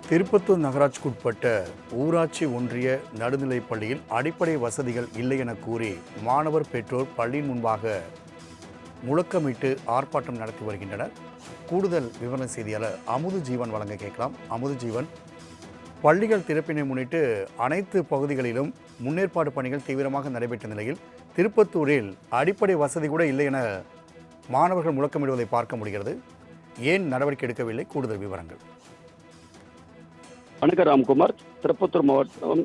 திருப்பத்தூர் நகராட்சிக்குட்பட்ட ஊராட்சி ஒன்றிய நடுநிலைப் பள்ளியில் அடிப்படை வசதிகள் இல்லை என கூறி மாணவர் பெற்றோர் பள்ளியின் முன்பாக முழக்கமிட்டு ஆர்ப்பாட்டம் நடத்தி வருகின்றனர். கூடுதல் விவர செய்தியாளர் அமுது ஜீவன் வழங்க கேட்கலாம். அமுது ஜீவன், பள்ளிகள் திறப்பினை முன்னிட்டு அனைத்து பகுதிகளிலும் முன்னேற்பாடு பணிகள் தீவிரமாக நடைபெற்ற நிலையில் திருப்பத்தூரில் அடிப்படை வசதி கூட இல்லை என மாணவர்கள் முழக்கமிடுவதை பார்க்க முடிகிறது. ஏன் நடவடிக்கை எடுக்கவில்லை? கூடுதல் விவரங்கள். வணக்கம் ராம்குமார். திருப்பத்தூர் மாவட்டம்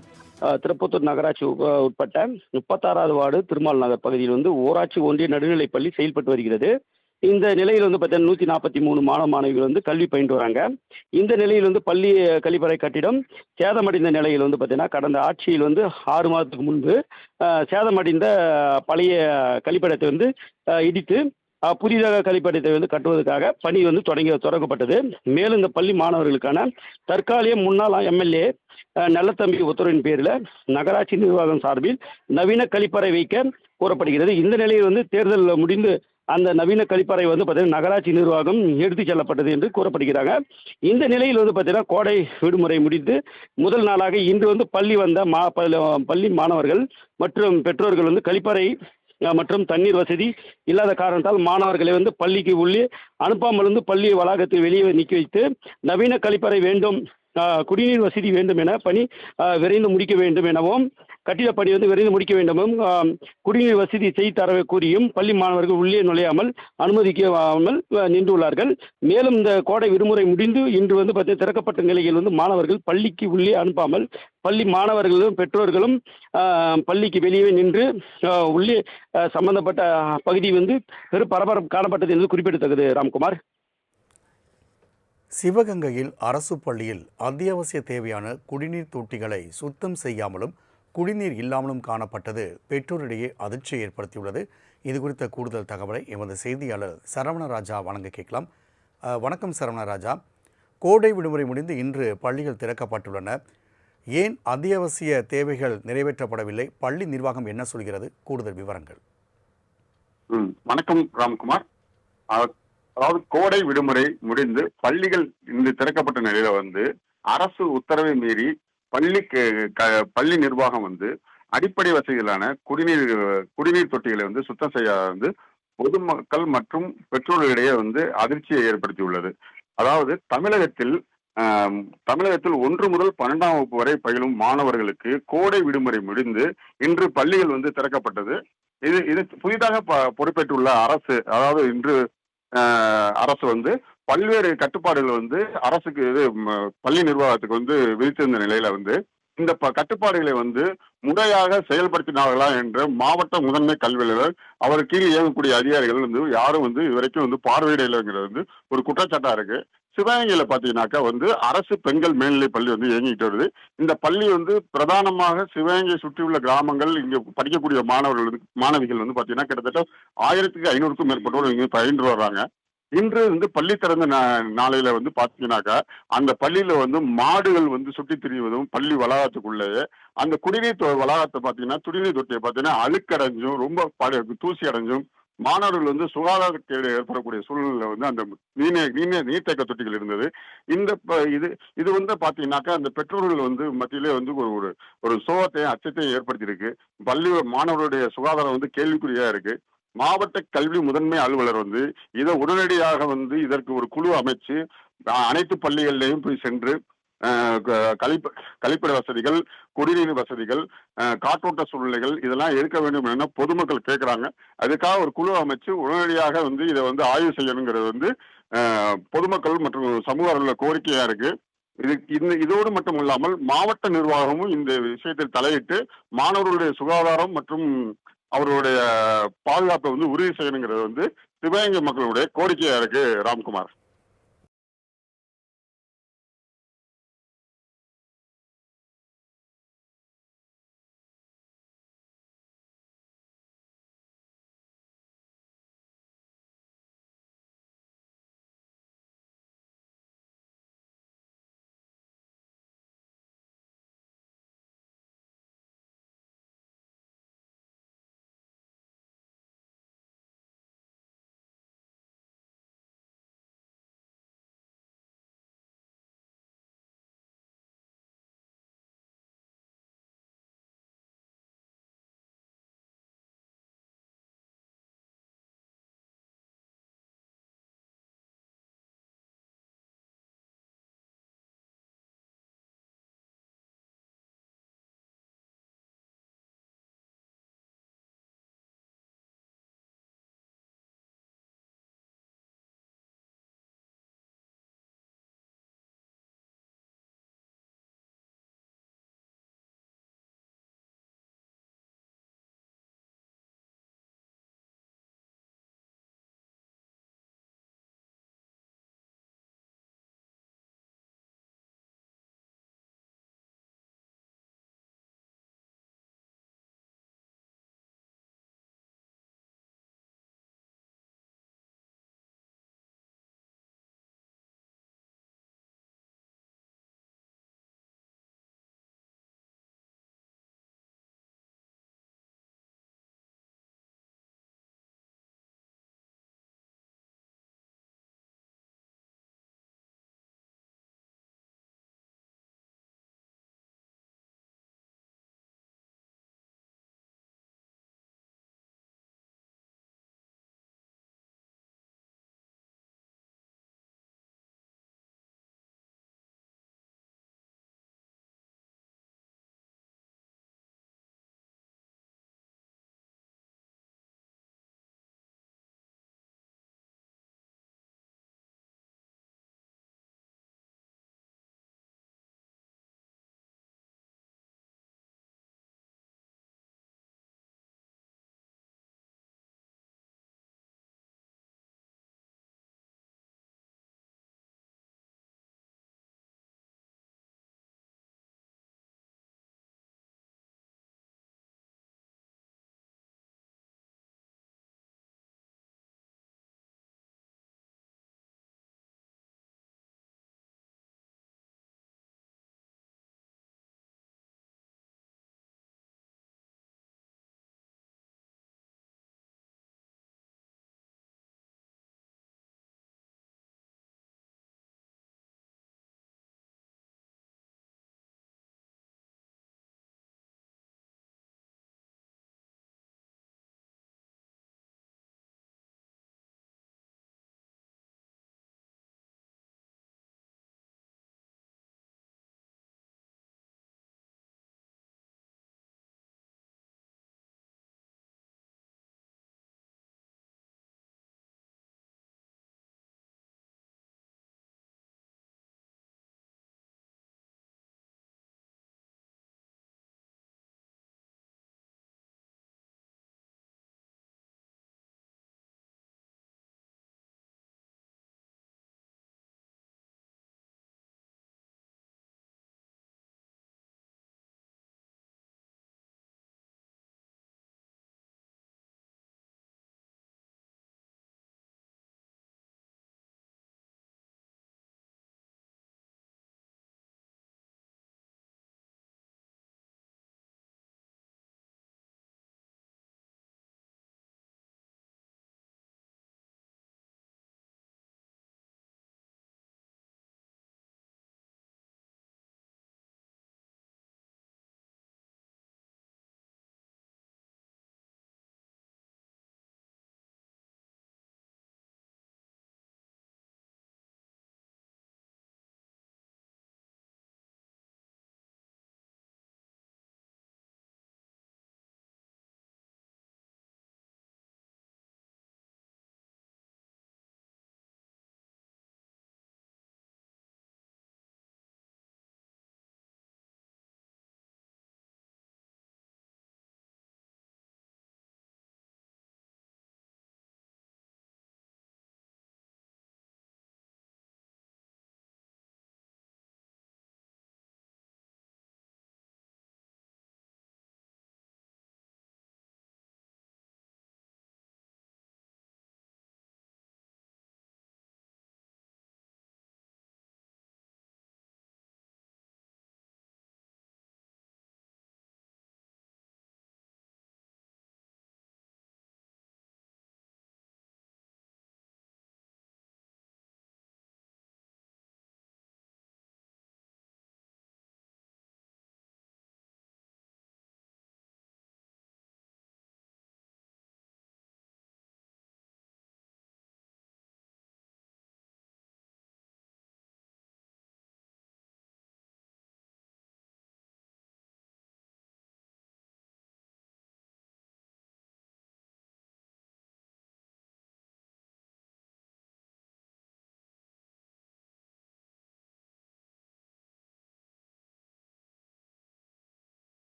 திருப்பத்தூர் நகராட்சி உட்பட்ட 36வது வார்டு திருமால் நகர் பகுதியில் ஊராட்சி ஒன்றிய நடுநிலைப் பள்ளி செயல்பட்டு வருகிறது. இந்த நிலையில் பார்த்தீங்கன்னா 143 மாணவ மாணவிகள் கல்வி பயின்று வராங்க. இந்த நிலையில் பள்ளி கழிப்பறை கட்டிடம் சேதமடைந்த நிலையில் பார்த்தீங்கன்னா கடந்த ஆட்சியில் 6 மாதத்துக்கு முன்பு சேதமடைந்த பழைய கழிப்பிடத்தை இடித்து புதிதாக கழிப்படத்தை கட்டுவதற்காக பணி தொடங்கப்பட்டது. மேலும் இந்த பள்ளி மாணவர்களுக்கான தற்காலிக முன்னாள் எம்எல்ஏ நல்லத்தம்பி உத்தரவின் பேரில் நகராட்சி நிர்வாகம் சார்பில் நவீன கழிப்பறை வைக்க கூறப்படுகிறது. இந்த நிலையில் தேர்தல் முடிந்து அந்த நவீன கழிப்பறை பார்த்தீங்கன்னா நகராட்சி நிர்வாகம் எடுத்துச் செல்லப்பட்டது என்று கூறப்படுகிறாங்க. இந்த நிலையில் பார்த்தீங்கன்னா கோடை விடுமுறை முடிந்து முதல் நாளாக இன்று பள்ளி வந்த பள்ளி மாணவர்கள் மற்றும் பெற்றோர்கள் கழிப்பறை மற்றும் தண்ணீர் வசதி இல்லாத காரணத்தால் மாணவர்களை பள்ளிக்கு உள்ளே அனுப்பாமல் பள்ளி வளாகத்தில் வெளியே நிற்க வைத்து நவீன கழிப்பறை வேண்டும், குடிநீர் வசதி வேண்டும் என பணி விரைந்து முடிக்க வேண்டும் எனவும் கட்டிடப் பணி விரைந்து முடிக்க வேண்டுமும் குடிநீர் வசதி செய்து தர கூறியும் பள்ளி மாணவர்கள் உள்ளே நுழையாமல் அனுமதிக்காமல் நின்றுள்ளார்கள். மேலும் இந்த கோடை விடுமுறை முடிந்து இன்று பார்த்தீங்கன்னா திறக்கப்பட்ட நிலையில் மாணவர்கள் பள்ளிக்கு உள்ளே அனுப்பாமல் பள்ளி மாணவர்களும் பெற்றோர்களும் பள்ளிக்கு வெளியே நின்று உள்ளே சம்பந்தப்பட்ட பகுதி பெரும் பரபரப்பு காணப்பட்டது என்று குறிப்பிடத்தக்கது. ராம்குமார். சிவகங்கையில் அரசு பள்ளியில் அத்தியாவசிய தேவையான குடிநீர் தொட்டிகளை சுத்தம் செய்யாமலும் குடிநீர் இல்லாமலும் காணப்பட்டது பெற்றோரிடையே அதிர்ச்சியை ஏற்படுத்தியுள்ளது. இது குறித்த கூடுதல் தகவலை எமது செய்தியாளர் சரவணராஜா வழங்க கேட்கலாம். வணக்கம் சரவணராஜா. கோடை விடுமுறை முடிந்து இன்று பள்ளிகள் திறக்கப்பட்டுள்ளன. ஏன் அத்தியாவசிய தேவைகள் நிறைவேற்றப்படவில்லை? பள்ளி நிர்வாகம் என்ன சொல்கிறது? கூடுதல் விவரங்கள். வணக்கம் ராம்குமார். அதாவது கோடை விடுமுறை முடிந்து பள்ளிகள் இன்று திறக்கப்பட்ட நிலையில அரசு உத்தரவை மீறி பள்ளி நிர்வாகம் அடிப்படை வசதிகளான குடிநீர் தொட்டிகளை சுத்தம் செய்யாத பொதுமக்கள் மற்றும் பெற்றோர்களிடையே அதிர்ச்சியை ஏற்படுத்தியுள்ளது. அதாவது தமிழகத்தில் 1 முதல் 12ஆம் வகுப்பு வரை பயிலும் மாணவர்களுக்கு கோடை விடுமுறை முடிந்து இன்று பள்ளிகள் திறக்கப்பட்டது. இது புதிதாக பொறுப்பேற்றுள்ள அரசு, அதாவது இன்று அரசு பல்வேறு கட்டுப்பாடுகள் அரசுக்கு பள்ளி நிர்வாகத்துக்கு விதித்திருந்த நிலையில இந்த கட்டுப்பாடுகளை முறையாக செயல்படுத்தினார்களா என்ற மாவட்ட முதன்மை கல்வி அலுவலர் அவர் கீழ் இயங்கக்கூடிய அதிகாரிகள் யாரும் இதுவரைக்கும் பார்வையிடலைங்கிறது ஒரு குற்றச்சாட்டா இருக்கு. சிவகங்கையில பாத்தீங்கன்னாக்கா அரசு பெண்கள் மேல்நிலை பள்ளி இயங்கிட்டு வருது. இந்த பள்ளி பிரதானமாக சிவகங்கை சுற்றியுள்ள கிராமங்கள் இங்க படிக்கக்கூடிய மாணவிகள் பாத்தீங்கன்னா கிட்டத்தட்ட 1500க்கும் மேற்பட்டோர் இங்க பயின்று வர்றாங்க. இன்று பள்ளி திறந்த நாளையில பாத்தீங்கன்னாக்கா அந்த பள்ளியில மாடுகள் சுற்றி திரிவதும் பள்ளி வளாகத்துக்குள்ளேயே அந்த குடிநீர் வளாகத்தை பாத்தீங்கன்னா குடிநீர் தொட்டியை பாத்தீங்கன்னா அழுக்கடைஞ்சும் ரொம்ப தூசி அடைஞ்சும் மாணவர்கள் சுகாதாரக்கேடு ஏற்படக்கூடிய சூழ்நிலை அந்த நீர்த்தேக்க தொட்டிகள் இருந்தது. இது பாத்தீங்கன்னாக்கா அந்த பெற்றோர்கள் மத்தியிலே ஒரு சோகத்தையும் அச்சத்தையும் ஏற்படுத்தியிருக்கு. பள்ளி மாணவர்களுடைய சுகாதாரம் கேள்விக்குறியா இருக்கு. மாவட்ட கல்வி முதன்மை அலுவலர் இதை உடனடியாக இதற்கு ஒரு குழு அமைச்சு அனைத்து பள்ளிகளிலையும் போய் சென்று கழிப்பிட வசதிகள், குடிநீர் வசதிகள், காற்றோட்ட சூழ்நிலைகள் இதெல்லாம் இருக்க வேண்டும் என பொதுமக்கள் கேட்கிறாங்க. அதுக்காக ஒரு குழு அமைச்சு உடனடியாக இதை ஆய்வு செய்யணுங்கிறது பொதுமக்கள் மற்றும் சமூக கோரிக்கையா இருக்கு. இதோடு மட்டும் இல்லாமல் மாவட்ட நிர்வாகமும் இந்த விஷயத்தில் தலையிட்டு மாணவர்களுடைய சுகாதாரம் மற்றும் அவர்களுடைய பாதுகாப்பை உறுதி செய்யணுங்கிறது சிவகங்கை மக்களுடைய கோரிக்கையா இருக்கு. ராம்குமார்.